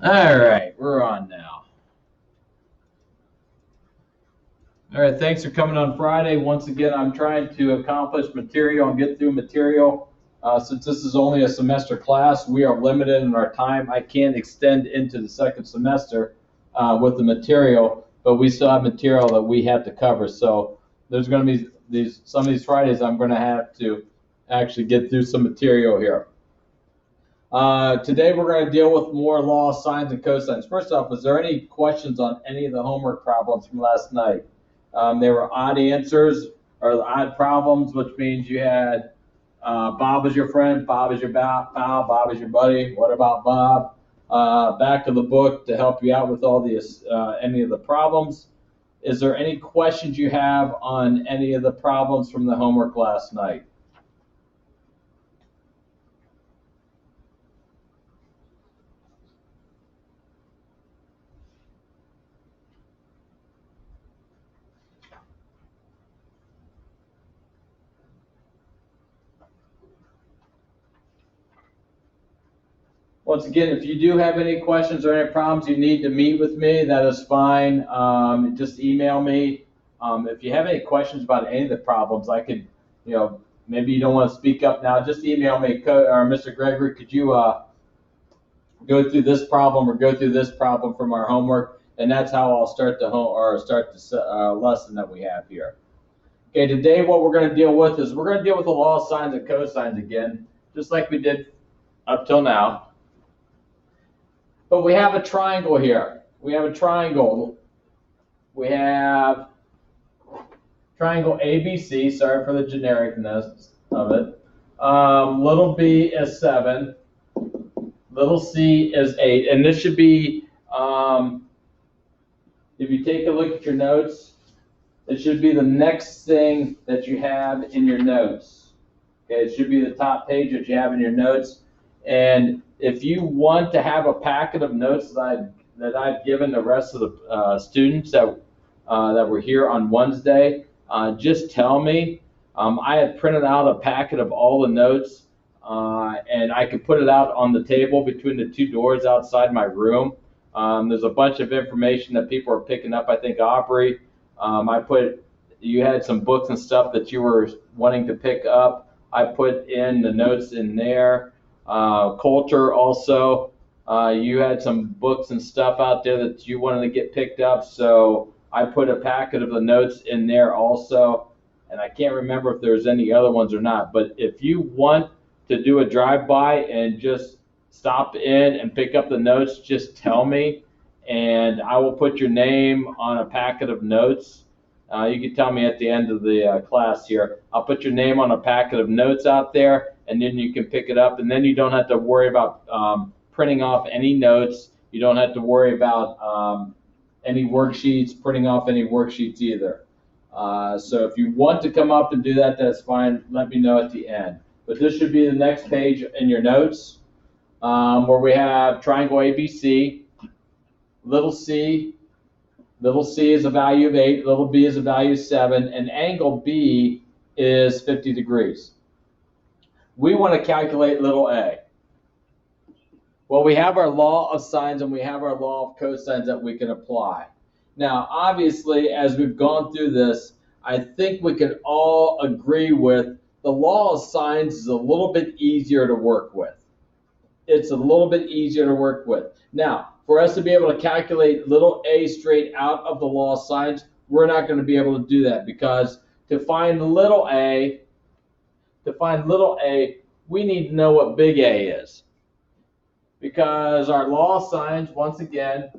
All right, we're on now. All right, thanks for coming on Friday. Once again, I'm trying to accomplish material and get through material. Since this is only a semester class, we are limited in our time. I can't extend into the second semester with the material, but we still have material that we have to cover. So there's going to be some of these Fridays I'm going to have to actually get through some material here. Today we're going to deal with more law, sines, and cosines. First off, was there any questions on any of the homework problems from last night? They were odd answers or odd problems, which means you had Bob is your friend, Bob is your pal, Bob is your buddy. What about Bob? Back of the book to help you out with all the any of the problems. Is there any questions you have on any of the problems from the homework last night? Once again, if you do have any questions or any problems you need to meet with me, that is fine. Just email me. If you have any questions about any of the problems, I could, maybe you don't want to speak up now. Just email me, or Mr. Gregory. Could you go through this problem or go through this problem from our homework? And that's how I'll start the lesson that we have here. Okay, today what we're going to deal with is we're going to deal with the law of sines and cosines again, just like we did up till now. But we have a triangle here. We have a triangle. We have triangle ABC. Sorry for the genericness of it. Little b is 7. Little c is 8. And this should be, if you take a look at your notes, it should be the next thing that you have in your notes. Okay, it should be the top page that you have in your notes. And if you want to have a packet of notes that I've given the rest of the students that were here on Wednesday, just tell me. I had printed out a packet of all the notes, and I could put it out on the table between the two doors outside my room. There's a bunch of information that people are picking up. I think Aubrey, you had some books and stuff that you were wanting to pick up. I put in the notes in there. Coulter also, you had some books and stuff out there that you wanted to get picked up, so I put a packet of the notes in there also, and I can't remember if there's any other ones or not, but if you want to do a drive-by and just stop in and pick up the notes, just tell me, and I will put your name on a packet of notes. You can tell me at the end of the class here. I'll put your name on a packet of notes out there, and then you can pick it up, and then you don't have to worry about printing off any notes. You don't have to worry about any worksheets, printing off any worksheets either. So if you want to come up and do that, that's fine. Let me know at the end. But this should be the next page in your notes, where we have triangle ABC, little c. Little c is a value of 8, little b is a value of 7, and angle B is 50 degrees. We want to calculate little a. Well, we have our law of sines and we have our law of cosines that we can apply. Now, obviously, as we've gone through this, I think we can all agree with the law of sines is a little bit easier to work with. It's a little bit easier to work with. Now, for us to be able to calculate little a straight out of the law of sines, we're not going to be able to do that because to find little a, we need to know what big A is. Because our law of sines, once again,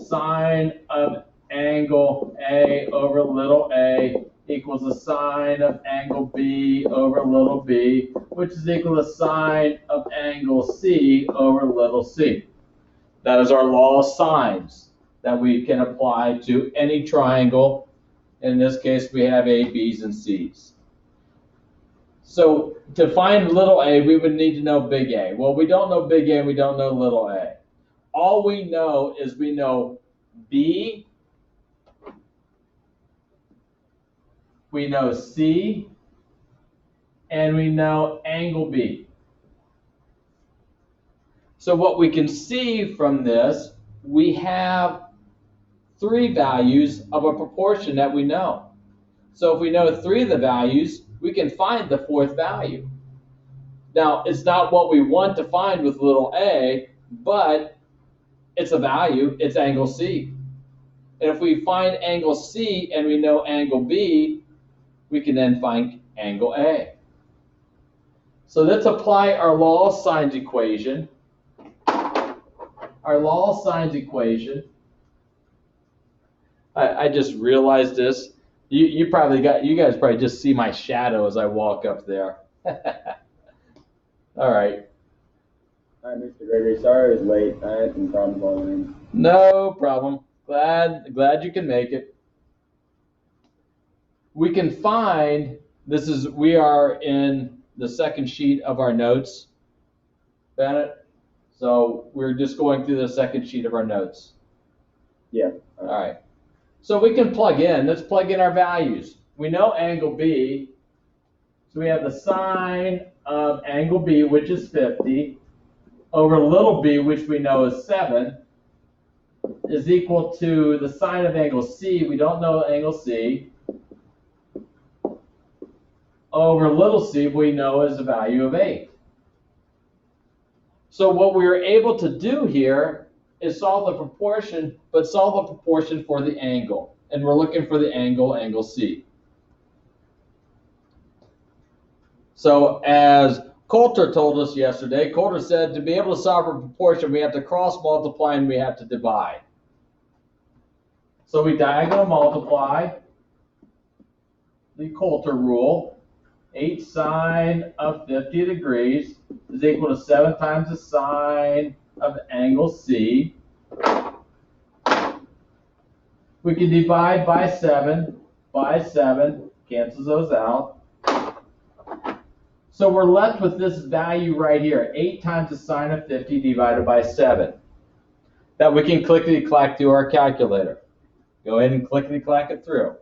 sine of angle A over little a equals the sine of angle B over little b, which is equal to sine of angle C over little c. That is our law of sines that we can apply to any triangle. In this case, we have A, B's, and C's. So to find little a, we would need to know big A. Well, we don't know big A, and we don't know little a. All we know is we know B, we know C, and we know angle B. So what we can see from this, we have 3 values of a proportion that we know. So if we know 3 of the values, we can find the 4th value. Now, it's not what we want to find with little a, but it's a value, it's angle C. And if we find angle C and we know angle B, we can then find angle A. So let's apply our law of sines equation. Our law of sines equation. I just realized this. You guys probably just see my shadow as I walk up there. All right. Hi, Mr. Gregory. Sorry I was late. I had some problems online. No problem. Glad you can make it. We can find, we are in the second sheet of our notes, Bennett. So we're just going through the second sheet of our notes. Yeah. All right. So we can plug in. Let's plug in our values. We know angle B. So we have the sine of angle B, which is 50, over little b, which we know is 7, is equal to the sine of angle C. We don't know angle C. Over little c, we know is a value of 8. So what we were able to do here is solve the proportion, but solve the proportion for the angle. And we're looking for the angle C. So as Coulter told us yesterday, Coulter said to be able to solve a proportion, we have to cross multiply and we have to divide. So we diagonal multiply the Coulter rule. 8 sine of 50 degrees is equal to 7 times the sine of angle C. We can divide by 7. By 7 cancels those out. So we're left with this value right here, 8 times the sine of 50 divided by 7. That we can clickety-clack through our calculator. Go ahead and clickety-clack it through.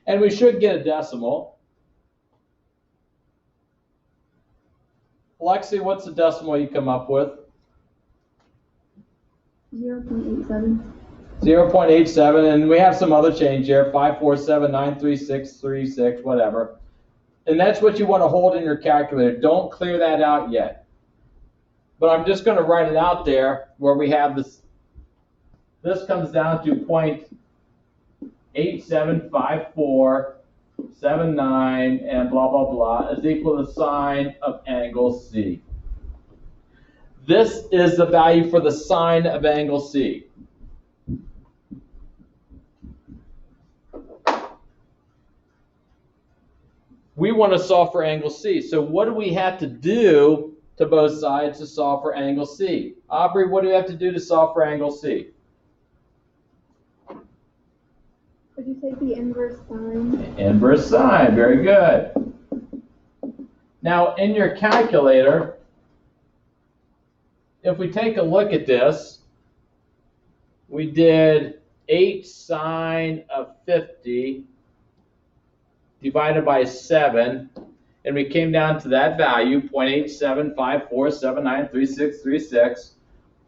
And we should get a decimal. Lexi, what's the decimal you come up with? 0.87. 0.87, and we have some other change here, 547936636, whatever. And that's what you want to hold in your calculator. Don't clear that out yet. But I'm just going to write it out there where we have this. This comes down to 0.875479 and blah, blah, blah is equal to the sine of angle C. This is the value for the sine of angle C. We want to solve for angle C. So what do we have to do to both sides to solve for angle C? Aubrey, what do we have to do to solve for angle C? Would you take the inverse sine? Inverse sine, very good. Now in your calculator, if we take a look at this, we did 8 sine of 50 divided by 7, and we came down to that value, 0.8754793636.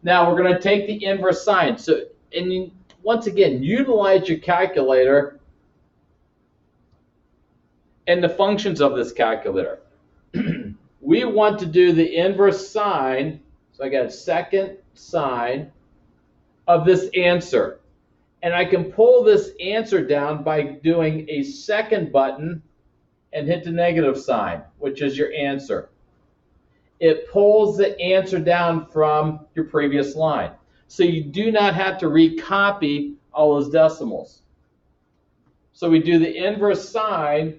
Now we're going to take the inverse sine. So, and once again, utilize your calculator and the functions of this calculator. We want to do the inverse sine, so I got a second sine of this answer. And I can pull this answer down by doing a second button and hit the negative sign, which is your answer. It pulls the answer down from your previous line. So you do not have to recopy all those decimals. So we do the inverse sine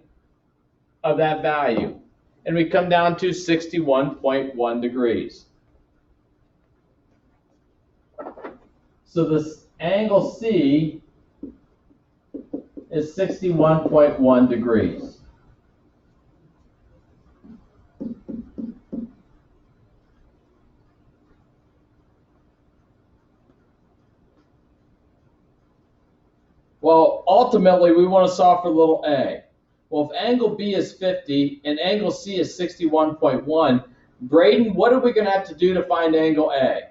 of that value. And we come down to 61.1 degrees. So this angle C is 61.1 degrees. Well, ultimately, we want to solve for little a. Well, if angle B is 50 and angle C is 61.1, Braden, what are we going to have to do to find angle A?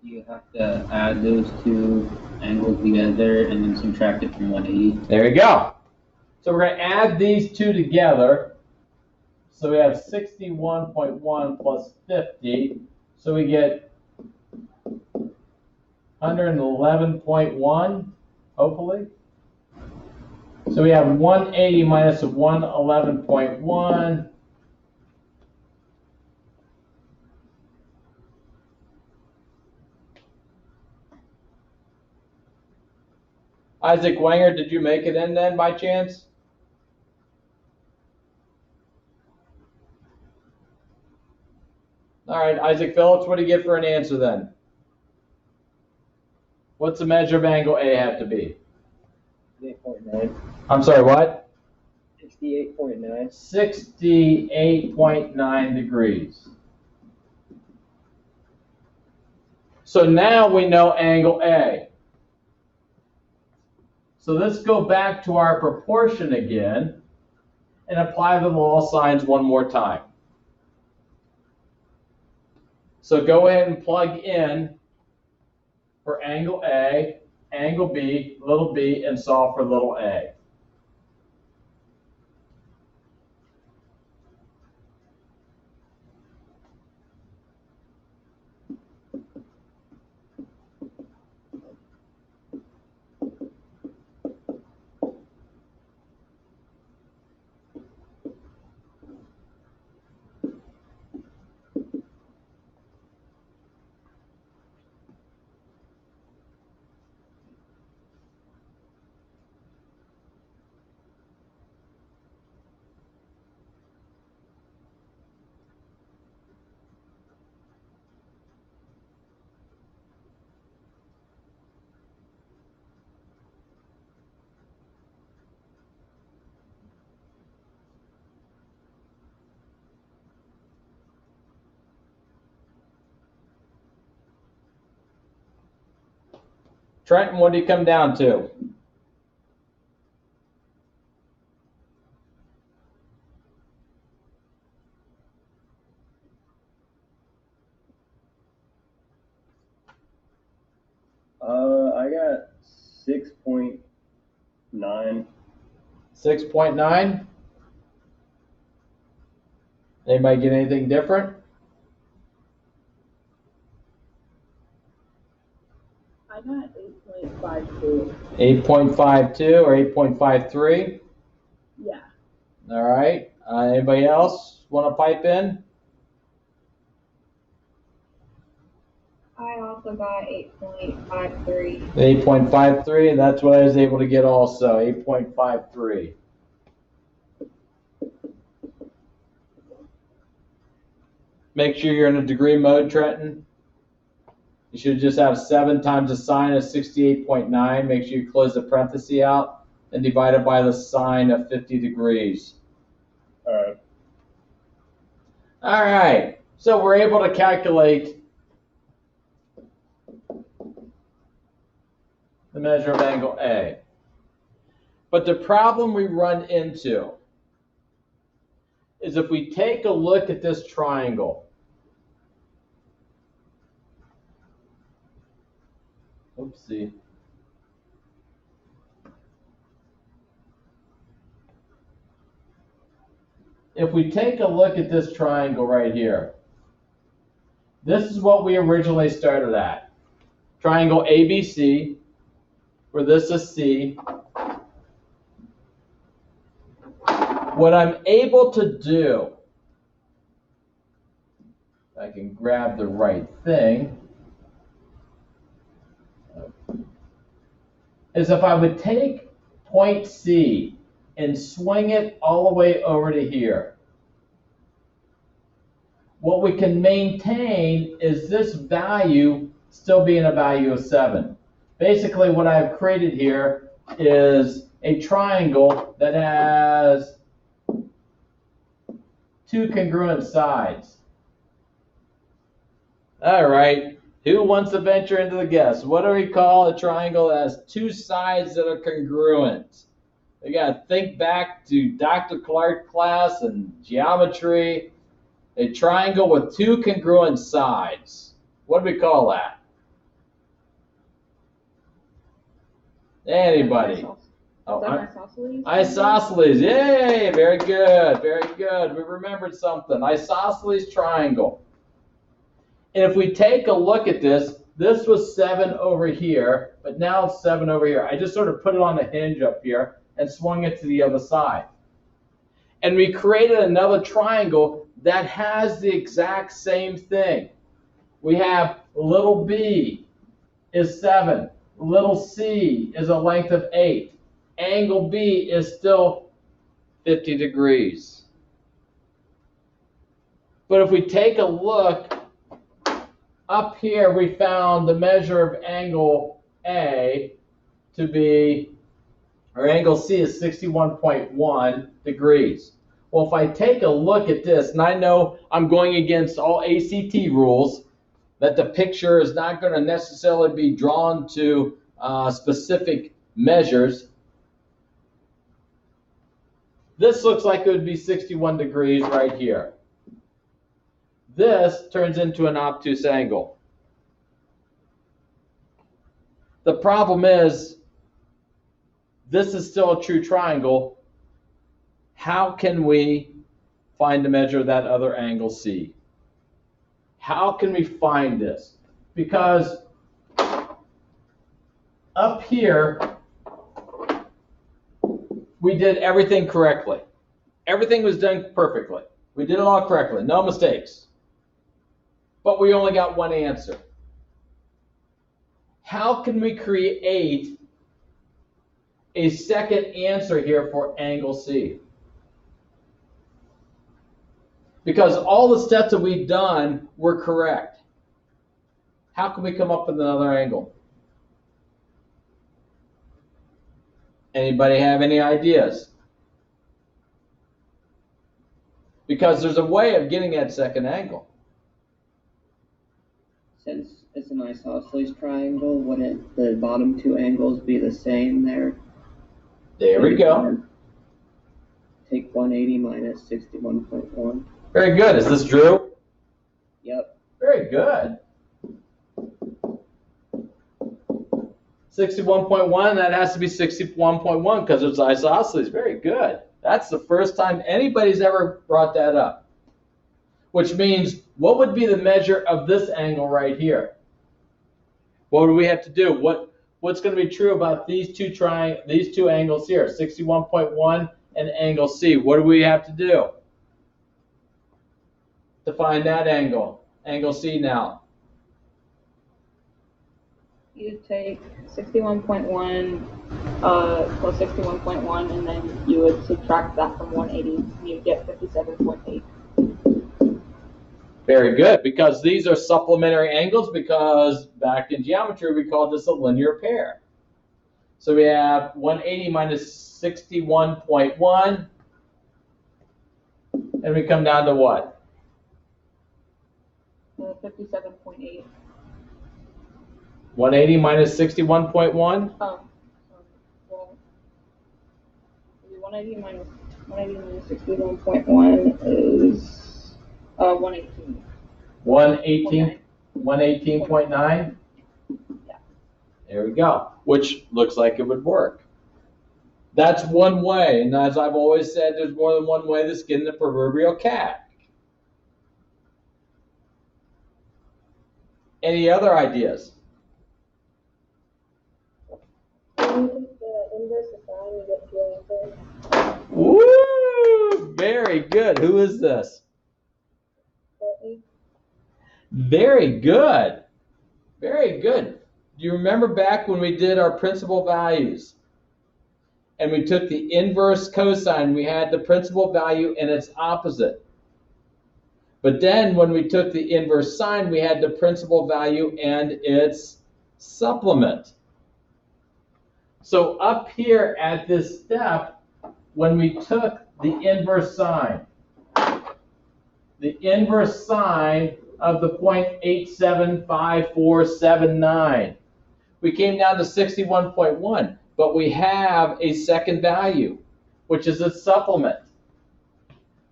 You have to add those two angles together and then subtract it from 180. There you go. So we're going to add these two together. So we have 61.1 plus 50. So we get 111.1, hopefully. So we have 180 minus 111.1. Isaac Wenger, did you make it in then by chance? All right, Isaac Phillips, what do you get for an answer then? What's the measure of angle A have to be? 8.9. I'm sorry, what? 68.9. 68.9 degrees. So now we know angle A. So let's go back to our proportion again and apply the law of sines one more time. So go ahead and plug in for angle A, angle B, little b, and solve for little a. Trenton, what do you come down to? I got 6.9. 6.9? Anybody get anything different? I got 8.52. 8.52 or 8.53? Yeah. All right. Anybody else want to pipe in? I also got 8.53. 8.53, that's what I was able to get also, 8.53. Make sure you're in a degree mode, Trenton. You should just have 7 times the sine of 68.9. Make sure you close the parenthesis out and divide it by the sine of 50 degrees. All right. All right, so we're able to calculate the measure of angle A. But the problem we run into is if we take a look at this triangle. Oopsie. If we take a look at this triangle right here, this is what we originally started at. Triangle ABC, where this is C. What I'm able to do, if I can grab the right thing, is if I would take point C and swing it all the way over to here. What we can maintain is this value still being a value of 7. Basically, what I've created here is a triangle that has 2 congruent sides. All right, Who wants to venture into the guess? What do we call a triangle that has two sides that are congruent? You got to think back to Dr. Clark class and geometry. A triangle with two congruent sides. What do we call that? Anybody? Oh, Isosceles? isosceles. Yay! Very good. Very good. We remembered something. Isosceles triangle. And if we take a look at this, this was 7 over here, but now it's 7 over here. I just sort of put it on the hinge up here and swung it to the other side. And we created another triangle that has the exact same thing. We have little b is 7. Little c is a length of 8. Angle B is still 50 degrees. But if we take a look, up here we found the measure of angle A to be, or angle C is 61.1 degrees. Well, if I take a look at this, and I know I'm going against all ACT rules, that the picture is not going to necessarily be drawn to specific measures. This looks like it would be 61 degrees right here. This turns into an obtuse angle. The problem is, this is still a true triangle. How can we find the measure of that other angle C? How can we find this? Because up here, we did everything correctly. Everything was done perfectly. We did it all correctly, no mistakes. But we only got one answer. How can we create a second answer here for angle C? Because all the steps that we've done were correct. How can we come up with another angle? Anybody have any ideas? Because there's a way of getting that second angle. Since it's an isosceles triangle, wouldn't the bottom two angles be the same there? There we go. Take 180 minus 61.1. Very good. Is this Drew? Yep. Very good. 61.1, that has to be 61.1 because it's isosceles. Very good. That's the first time anybody's ever brought that up. Which means, what would be the measure of this angle right here? What do we have to do? What's going to be true about these two angles here, 61.1 and angle C? What do we have to do to find that angle C now? You take 61.1 plus 61.1, and then you would subtract that from 180, and you'd get 57.8. Very good, because these are supplementary angles, because back in geometry we called this a linear pair. So we have 180 minus 61.1, and we come down to what? 57.8. 180 minus 61.1? Well, 180 minus 61.1 is 118. 118, 118.9? Yeah. There we go, which looks like it would work. That's one way, and as I've always said, there's more than one way to skin the proverbial cat. Any other ideas? Woo! Very good. Who is this? Very good. Very good. Do you remember back when we did our principal values? And we took the inverse cosine, we had the principal value and its opposite. But then when we took the inverse sine, we had the principal value and its supplement. So up here at this step, when we took the inverse sine of the 0.875479. We came down to 61.1, but we have a second value, which is its supplement,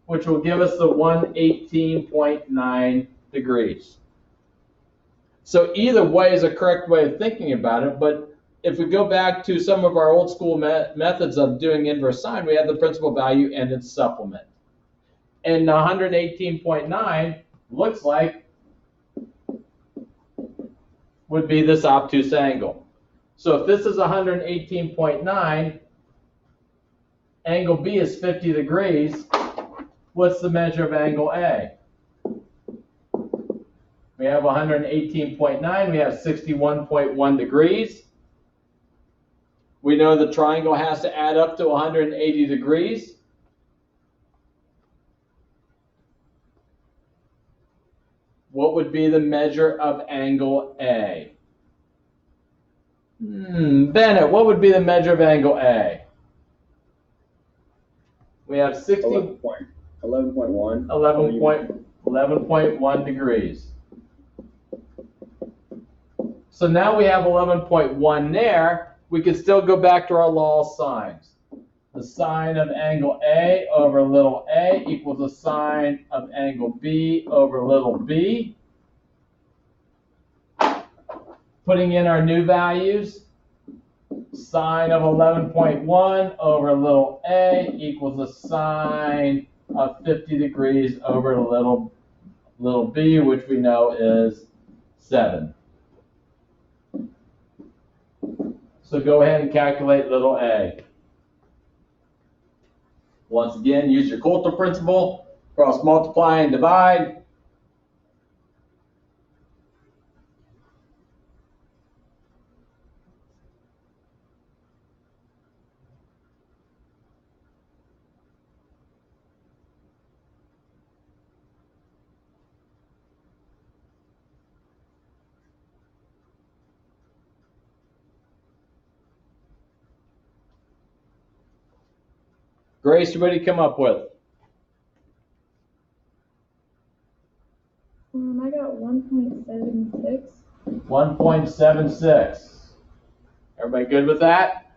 which will give us the 118.9 degrees. So either way is a correct way of thinking about it, but if we go back to some of our old school methods of doing inverse sine, we have the principal value and its supplement. And 118.9 looks like would be this obtuse angle. So if this is 118.9, angle B is 50 degrees, what's the measure of angle A? We have 118.9, we have 61.1 degrees. We know the triangle has to add up to 180 degrees. What would be the measure of angle A? Bennett, what would be the measure of angle A? We have 11.1. 11.1 degrees. So now we have 11.1 there. We could still go back to our law of sines. The sine of angle A over little a equals the sine of angle B over little b. Putting in our new values, sine of 11.1 over little a equals the sine of 50 degrees over little b, which we know is 7. So go ahead and calculate little a. Once again, use your Coulter principle, cross multiply and divide. Grace, what did you come up with? I got 1.76. 1.76. Everybody good with that?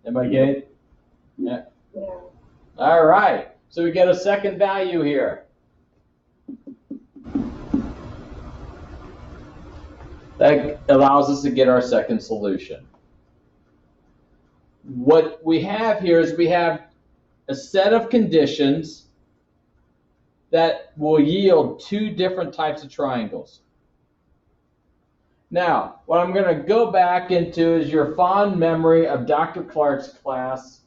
Everybody get it? Yeah. Yeah. All right. So we get a second value here. That allows us to get our second solution. What we have here is we have a set of conditions that will yield two different types of triangles. Now, what I'm going to go back into is your fond memory of Dr. Clark's class.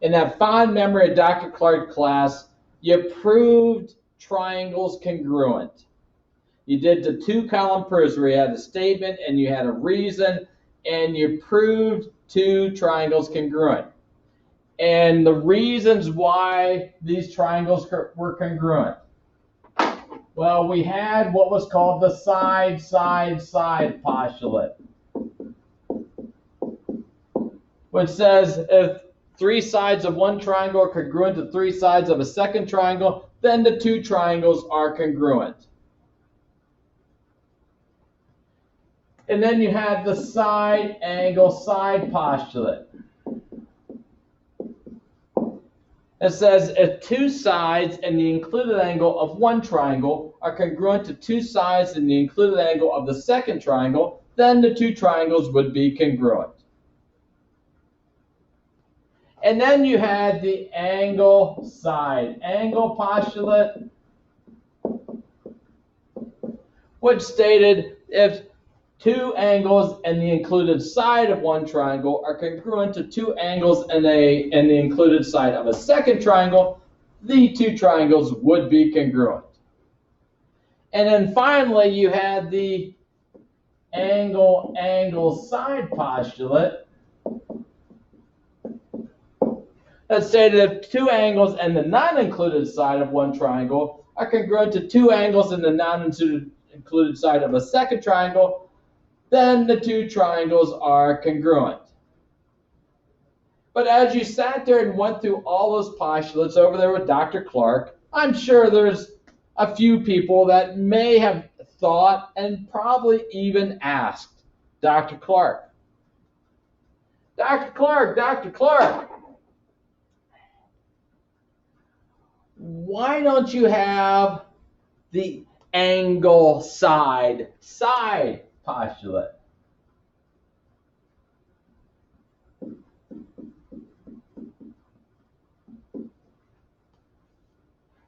In that fond memory of Dr. Clark's class, you proved triangles congruent. You did the two-column proofs where you had a statement and you had a reason, and you proved two triangles congruent. And the reasons why these triangles were congruent. Well, we had what was called the side postulate, which says if three sides of one triangle are congruent to three sides of a second triangle, then the two triangles are congruent. And then you had the side angle side postulate. It says if two sides and the included angle of one triangle are congruent to two sides and the included angle of the second triangle, then the two triangles would be congruent. And then you had the angle side angle postulate, which stated if two angles and the included side of one triangle are congruent to two angles and the included side of a second triangle, the two triangles would be congruent. And then finally, you had the angle side postulate that stated if two angles and the non-included side of one triangle are congruent to two angles and the non-included side of a second triangle, then the two triangles are congruent. But as you sat there and went through all those postulates over there with Dr. Clark, I'm sure there's a few people that may have thought and probably even asked Dr. Clark, Dr. Clark, Dr. Clark, why don't you have the angle side postulate?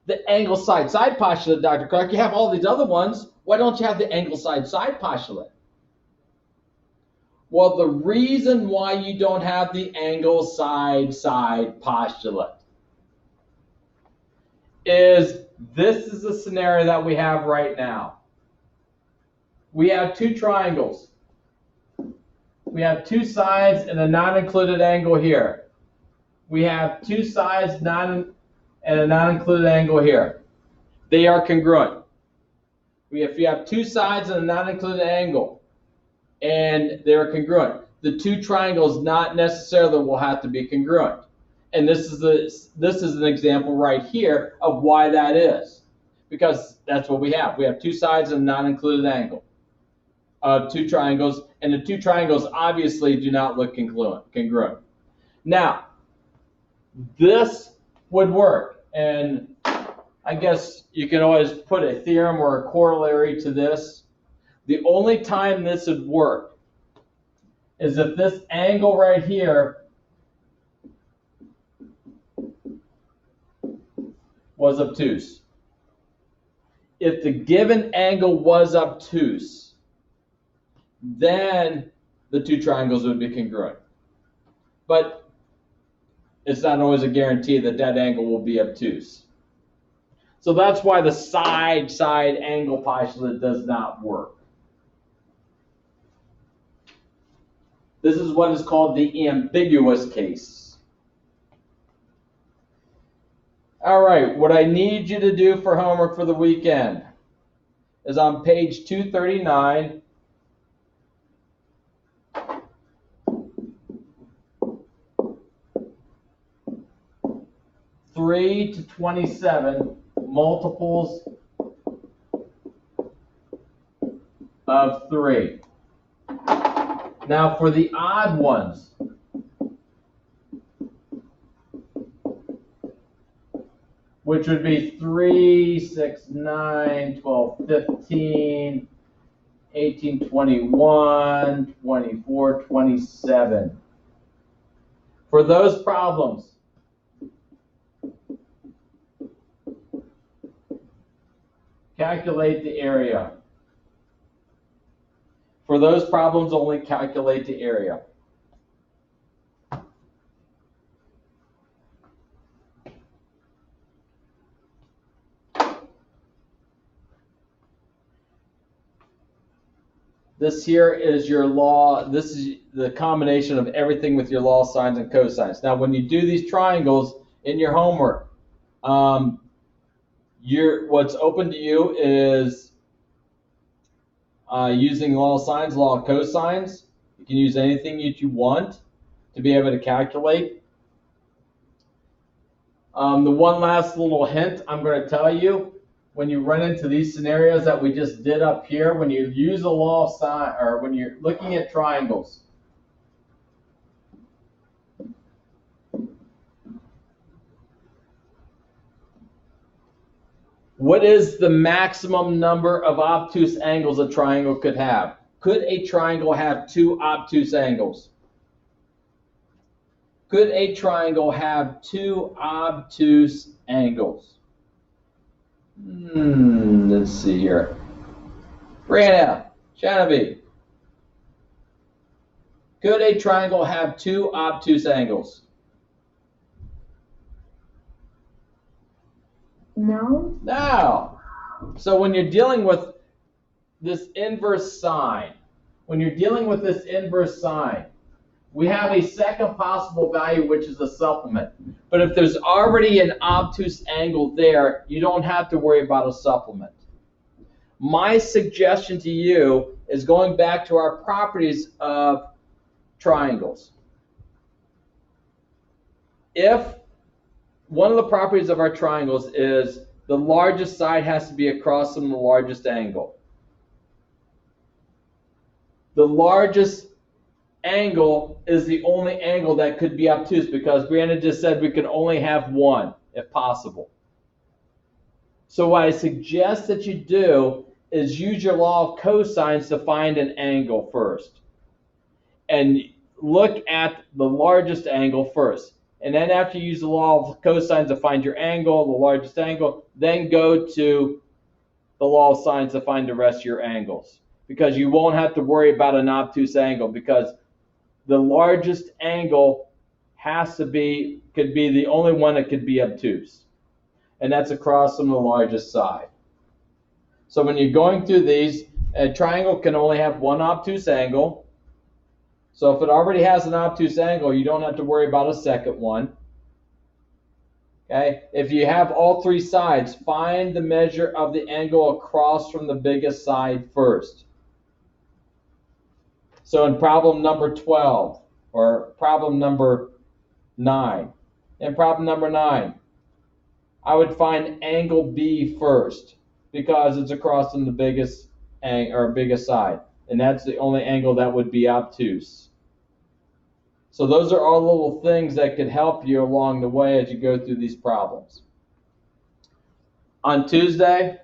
The angle side postulate, Dr. Clark, you have all these other ones. Why don't you have the angle side postulate? Well, the reason why you don't have the angle side postulate is this is the scenario that we have right now. We have two triangles. We have two sides and a non-included angle here. We have two sides and a non-included angle here. They are congruent. If you have two sides and a non-included angle, and they're congruent, the two triangles not necessarily will have to be congruent. And this is an example right here of why that is, because that's what we have. We have two sides and a non-included angle of two triangles, and the two triangles obviously do not look congruent. Now, this would work, and I guess you can always put a theorem or a corollary to this. The only time this would work is if this angle right here was obtuse. If the given angle was obtuse, then the two triangles would be congruent. But it's not always a guarantee that that angle will be obtuse. So that's why the side angle postulate does not work. This is what is called the ambiguous case. All right, what I need you to do for homework for the weekend is on page 239. Three to 27 multiples of 3. Now for the odd ones, which would be 3, 6, 9, 12, 15, 18, 21, 24, 27. For those problems, calculate the area. For those problems, only calculate the area. This here is your law. This is the combination of everything with your law sines and cosines. Now, when you do these triangles in your homework, what's open to you is using law of sines, law of cosines. You can use anything that you want to be able to calculate. The one last little hint I'm going to tell you, when you run into these scenarios that we just did up here, when you use a law of sine, or when you're looking at triangles, what is the maximum number of obtuse angles a triangle could have? Could a triangle have two obtuse angles? Could a triangle have two obtuse angles? Let's see here. Brianna, Shanaby. Could a triangle have two obtuse angles? No. No. So when you're dealing with this inverse sine, we have a second possible value, which is a supplement. But if there's already an obtuse angle there, you don't have to worry about a supplement. My suggestion to you is going back to our properties of triangles. If one of the properties of our triangles is the largest side has to be across from the largest angle. The largest angle is the only angle that could be obtuse because Brianna just said we can only have one if possible. So what I suggest that you do is use your law of cosines to find an angle first. And look at the largest angle first. And then after you use the law of cosines to find your angle, the largest angle, then go to the law of sines to find the rest of your angles. Because you won't have to worry about an obtuse angle because the largest angle could be the only one that could be obtuse. And that's across from the largest side. So when you're going through these, a triangle can only have one obtuse angle. So if it already has an obtuse angle, you don't have to worry about a second one. Okay? If you have all three sides, find the measure of the angle across from the biggest side first. So in problem number 12, or problem number 9, in problem number 9, I would find angle B first because it's across from the biggest side, and that's the only angle that would be obtuse. So those are all little things that could help you along the way as you go through these problems. On Tuesday,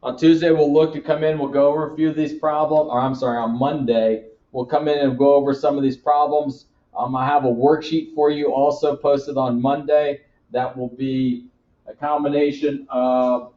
we'll look to come in, we'll go over a few of these problems, or I'm sorry, on Monday, we'll come in and go over some of these problems. I have a worksheet for you also posted on Monday that will be a combination of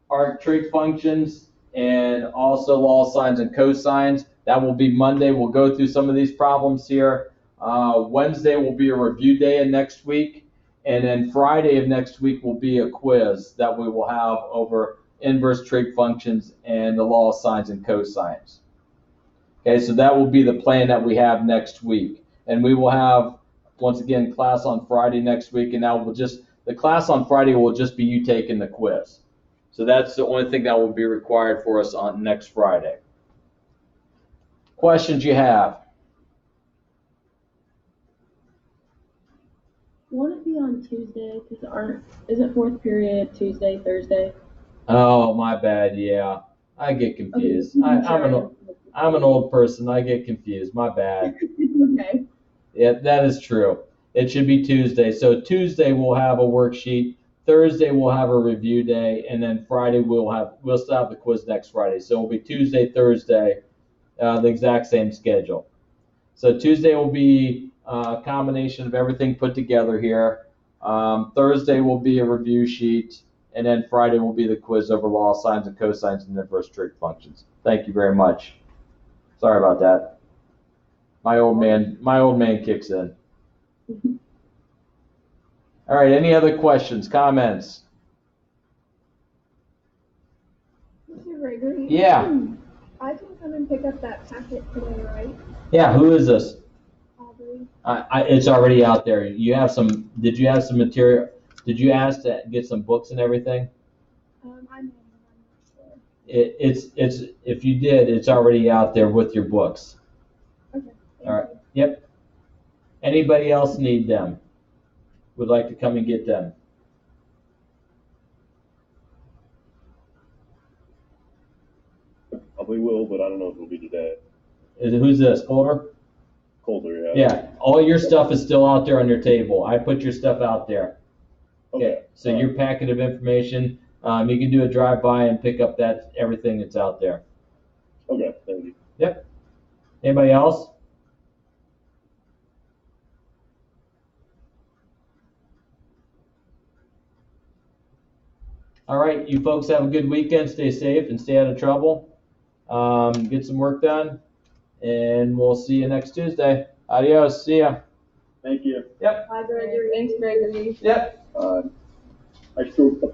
arc trig functions and also law of sines and cosines. That will be Monday. We'll go through some of these problems here. Wednesday will be a review day of next week. And then Friday of next week will be a quiz that we will have over inverse trig functions and the law of sines and cosines. Okay, so that will be the plan that we have next week. And we will have, once again, class on Friday next week. And now the class on Friday will just be you taking the quiz. So that's the only thing that will be required for us on next Friday. Questions you have? Won't it be on Tuesday? Because isn't fourth period Tuesday, Thursday? Oh, my bad. Yeah, I get confused. Okay. I'm an old person. I get confused. My bad. Okay. Yeah, that is true. It should be Tuesday. So Tuesday we'll have a worksheet. Thursday we'll have a review day, and then Friday we'll still have the quiz next Friday. So it'll be Tuesday, Thursday, the exact same schedule. So Tuesday will be a combination of everything put together here. Thursday will be a review sheet, and then Friday will be the quiz over law of sines and cosines and inverse trig functions. Thank you very much. Sorry about that. My old man kicks in. All right, any other questions, comments? Mr. Gregory? Yeah. I can come and pick up that packet today, right? Yeah, who is this? Aubrey. It's already out there. Did you have some material? Did you ask to get some books and everything? I may have, I'm not sure. It's if you did, it's already out there with your books. Okay. All right. Yep. Anybody else need them? Would like to come and get them? Probably will, but I don't know if it'll be today. Who's this? Colder? Colder, yeah. Yeah. All your stuff is still out there on your table. I put your stuff out there. Okay. So your packet of information, you can do a drive-by and pick up everything that's out there. Okay, thank you. Yep. Anybody else? All right, you folks have a good weekend. Stay safe and stay out of trouble. Get some work done, and we'll see you next Tuesday. Adios. See ya. Thank you. Yep. Bye, Gregory. Thanks, Gregory. Yep. I still